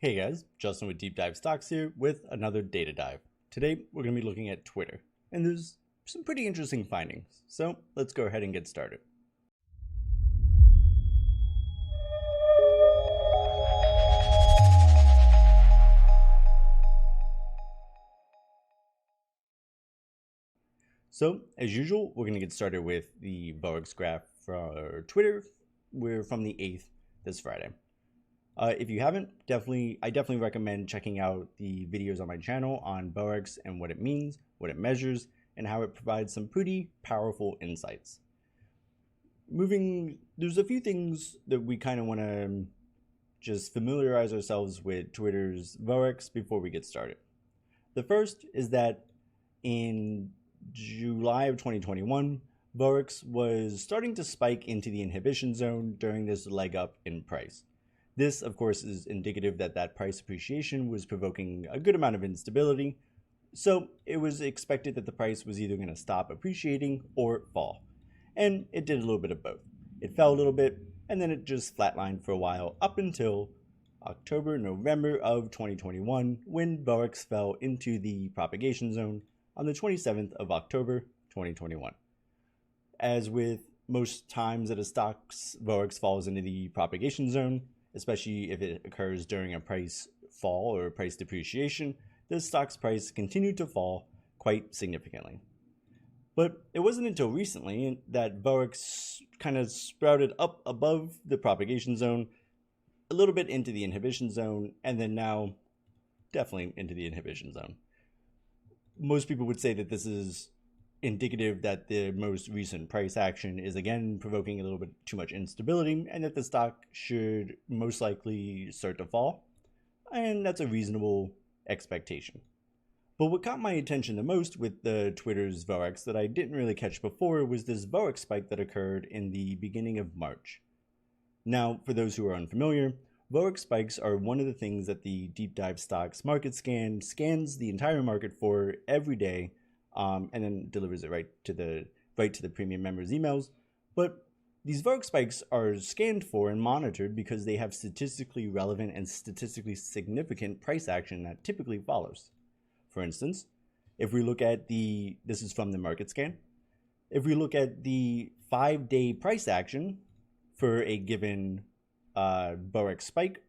Hey guys, Justin with Deep Dive Stocks here with another data dive. Today we're going to be looking at Twitter, and there's some pretty interesting findings. So let's go ahead and get started. So as usual, we're going to get started with the VoEx graph for Twitter. We're from the 8th this Friday. If you haven't, I definitely recommend checking out the videos on my channel on VoEx and what it means, what it measures, and how it provides some pretty powerful insights. There's a few things that we kind of want to just familiarize ourselves with Twitter's VoEx before we get started. The first is that in July of 2021, VoEx was starting to spike into the inhibition zone during this leg up in price. This, of course, is indicative that price appreciation was provoking a good amount of instability, so it was expected that the price was either going to stop appreciating or fall. And it did a little bit of both. It fell a little bit, and then it just flatlined for a while up until November of 2021, when VoEx fell into the propagation zone on the 27th of October 2021. As with most times that a stock's VoEx falls into the propagation zone, especially if it occurs during a price fall or price depreciation, the stock's price continued to fall quite significantly. But it wasn't until recently that VoEx kind of sprouted up above the propagation zone, a little bit into the inhibition zone, and then now definitely into the inhibition zone. Most people would say that this is indicative that the most recent price action is again provoking a little bit too much instability and that the stock should most likely start to fall, and that's a reasonable expectation. But what caught my attention the most with the Twitter's VoEx that I didn't really catch before was this VoEx spike that occurred in the beginning of March. Now, for those who are unfamiliar, VoEx spikes are one of the things that the Deep Dive Stocks market scan scans the entire market for every day, and then delivers it right to the premium members' emails. But these VoEx spikes are scanned for and monitored because they have statistically relevant and statistically significant price action that typically follows. For instance, if we look at this is from the market scan, if we look at the 5-day price action for a given VoEx spike,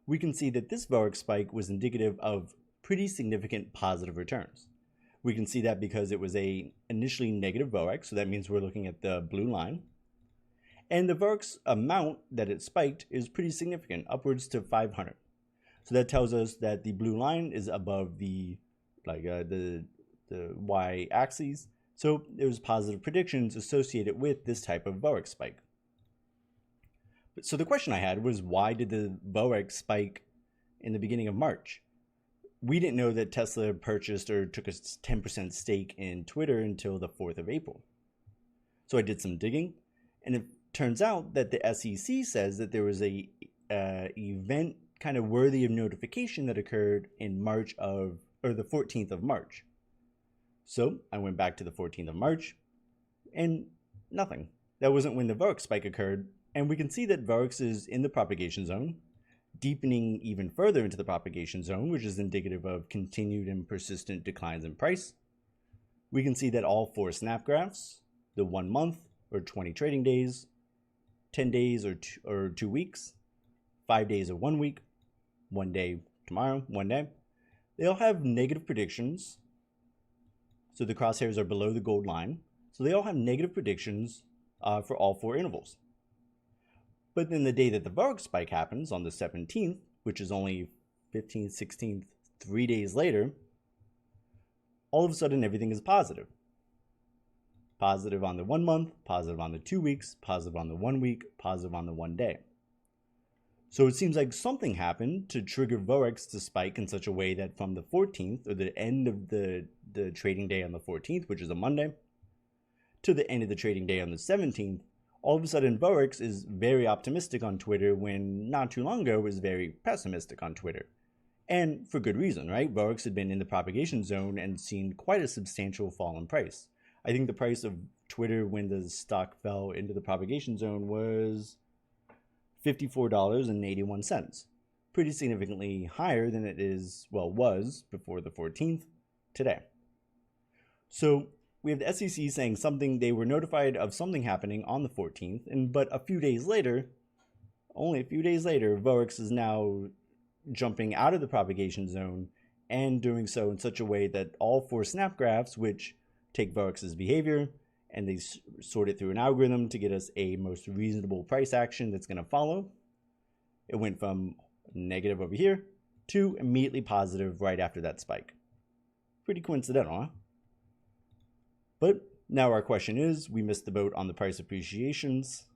we can see that this VoEx spike was indicative of pretty significant positive returns. We can see that because it was a initially negative VoEx, so that means we're looking at the blue line. And the VoEx amount that it spiked is pretty significant, upwards to 500. So that tells us that the blue line is above the y-axis. So there's positive predictions associated with this type of VoEx spike. So the question I had was, why did the VoEx spike in the beginning of March? We didn't know that Tesla purchased or took a 10% stake in Twitter until the 4th of April. So I did some digging, and it turns out that the SEC says that there was a event kind of worthy of notification that occurred in the 14th of March. So I went back to the 14th of March, and nothing. That wasn't when the VoEx spike occurred, and we can see that VoEx is in the propagation zone, deepening even further into the propagation zone, which is indicative of continued and persistent declines in price. We can see that all 4 snap graphs, the 1 month or 20 trading days, 10 days or 2 weeks, 5 days or 1 week, 1 day tomorrow, 1 day, they all have negative predictions. So the crosshairs are below the gold line. So they all have negative predictions for all 4 intervals. But then the day that the VoEx spike happens on the 17th, which is only 15th, 16th, 3 days later, all of a sudden everything is positive. Positive on the 1 month, positive on the 2 weeks, positive on the 1 week, positive on the 1 day. So it seems like something happened to trigger VoEx to spike in such a way that from the 14th, or the end of the trading day on the 14th, which is a Monday, to the end of the trading day on the 17th, all of a sudden VoEx is very optimistic on Twitter when not too long ago it was very pessimistic on Twitter. And for good reason, right? VoEx had been in the propagation zone and seen quite a substantial fall in price. I think the price of Twitter when the stock fell into the propagation zone was $54.81. pretty significantly higher than it was before the 14th today. So we have the SEC saying something, they were notified of something happening on the 14th, but only a few days later, VoEx is now jumping out of the propagation zone and doing so in such a way that all 4 snap graphs, which take VoEx's behavior and they sort it through an algorithm to get us a most reasonable price action that's going to follow. It went from negative over here to immediately positive right after that spike. Pretty coincidental, huh? But now our question is, we missed the boat on the price appreciations.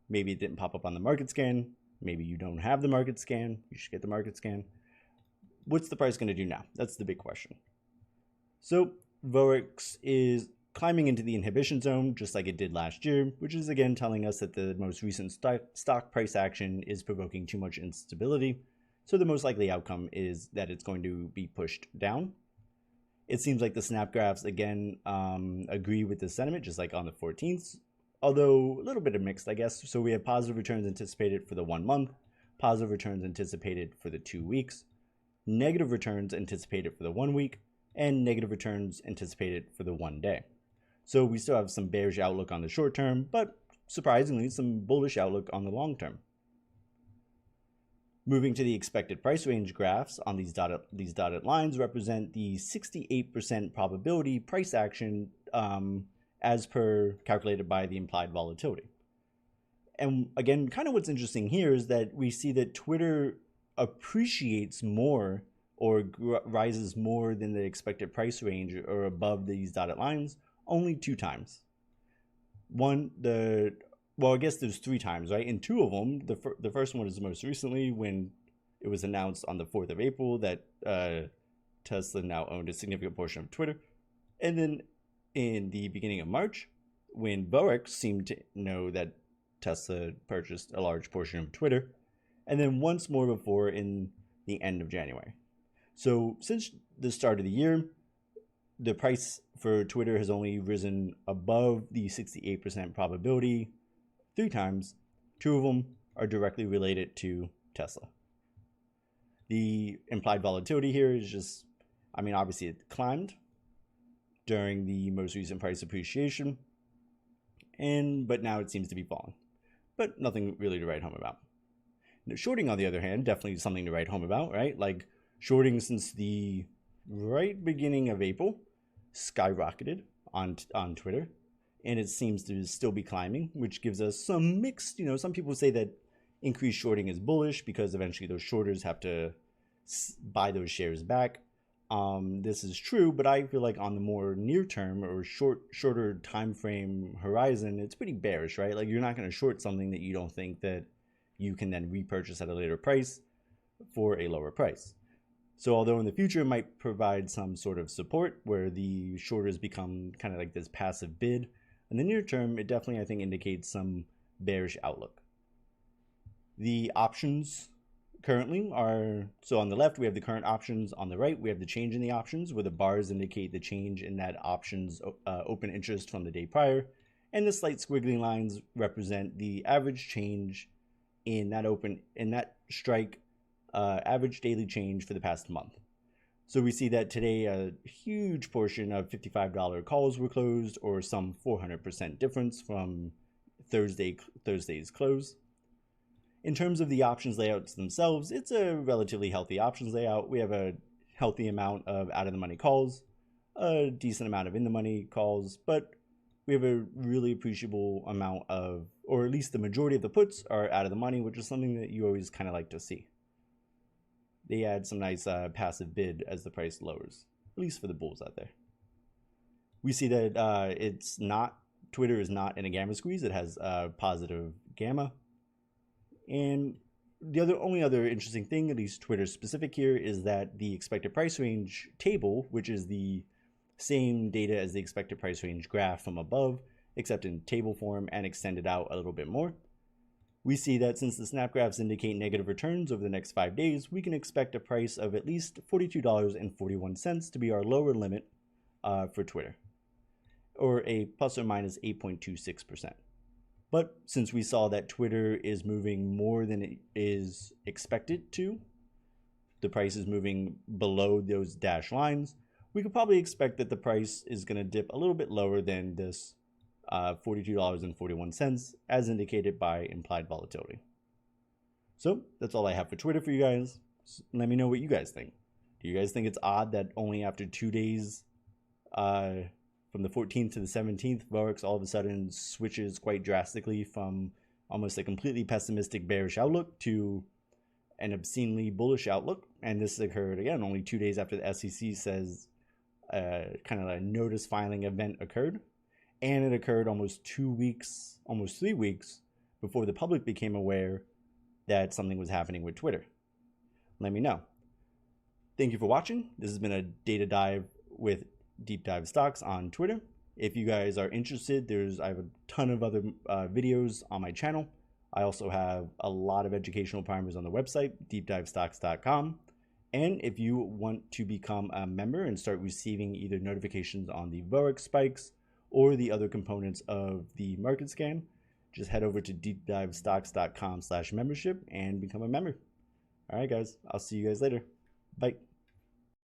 Maybe it didn't pop up on the market scan. Maybe you don't have the market scan. You should get the market scan. What's the price going to do now? That's the big question. So VoEx is climbing into the inhibition zone just like it did last year, which is again telling us that the most recent stock price action is provoking too much instability. So the most likely outcome is that it's going to be pushed down. It seems like the snap graphs again agree with the sentiment, just like on the 14th, although a little bit of mixed, I guess. So we have positive returns anticipated for the 1 month, positive returns anticipated for the 2 weeks, negative returns anticipated for the 1 week, and negative returns anticipated for the 1 day. So we still have some bearish outlook on the short term, but surprisingly some bullish outlook on the long term. Moving to the expected price range graphs, on these dotted lines represent the 68% probability price action as per calculated by the implied volatility. And again, kind of what's interesting here is that we see that Twitter appreciates more or rises more than the expected price range or above these dotted lines only 2 times. I guess there's 3 times, right? And 2 of them, the first one is most recently when it was announced on the 4th of April that Tesla now owned a significant portion of Twitter. And then in the beginning of March, when VoEx seemed to know that Tesla purchased a large portion of Twitter. And then once more before in the end of January. So since the start of the year, the price for Twitter has only risen above the 68% probability 3 times. 2 of them are directly related to Tesla. The implied volatility here is just, obviously it climbed during the most recent price appreciation, but now it seems to be falling. But nothing really to write home about. Now, shorting, on the other hand, definitely something to write home about, right? Like shorting since the right beginning of April skyrocketed on Twitter, and it seems to still be climbing, which gives us some mixed, some people say that increased shorting is bullish because eventually those shorters have to buy those shares back. This is true, but I feel like on the more near term or shorter time frame horizon, it's pretty bearish, right? Like you're not going to short something that you don't think that you can then repurchase at a later price for a lower price. So although in the future it might provide some sort of support where the shorters become kind of like this passive bid, in the near term it definitely, I think, indicates some bearish outlook. The options currently are, so on the left we have the current options, on the right we have the change in the options where the bars indicate the change in that options open interest from the day prior, and the slight squiggly lines represent the average change in that strike average daily change for the past month. So we see that today a huge portion of $55 calls were closed, or some 400% difference from Thursday's close. In terms of the options layouts themselves, it's a relatively healthy options layout. We have a healthy amount of out-of-the-money calls, a decent amount of in-the-money calls, but we have a really appreciable amount of, or at least the majority of the puts are out of the money, which is something that you always kind of like to see. They add some nice passive bid as the price lowers, at least for the bulls out there. We see that Twitter is not in a gamma squeeze. It has positive gamma. And the only other interesting thing, at least Twitter specific here, is that the expected price range table, which is the same data as the expected price range graph from above, except in table form and extended out a little bit more. We see that since the snap graphs indicate negative returns over the next 5 days, we can expect a price of at least $42.41 to be our lower limit for Twitter, or a plus or minus 8.26%. But since we saw that Twitter is moving more than it is expected to, the price is moving below those dashed lines, we could probably expect that the price is going to dip a little bit lower than this $42.41 as indicated by implied volatility. So that's all I have for Twitter for you guys. Let me know what you guys think. Do you guys think it's odd that only after 2 days from the 14th to the 17th, VoEx all of a sudden switches quite drastically from almost a completely pessimistic bearish outlook to an obscenely bullish outlook? And this occurred, again, only 2 days after the SEC says kind of a notice filing event occurred. And it occurred almost 2 weeks, almost 3 weeks before the public became aware that something was happening with Twitter. Let me know. Thank you for watching. This has been a data dive with Deep Dive Stocks on Twitter. If you guys are interested, I have a ton of other videos on my channel. I also have a lot of educational primers on the website, deepdivestocks.com. And if you want to become a member and start receiving either notifications on the VoEx Spikes or the other components of the market scan, just head over to deepdivestocks.com/membership and become a member. All right, guys, I'll see you guys later. Bye.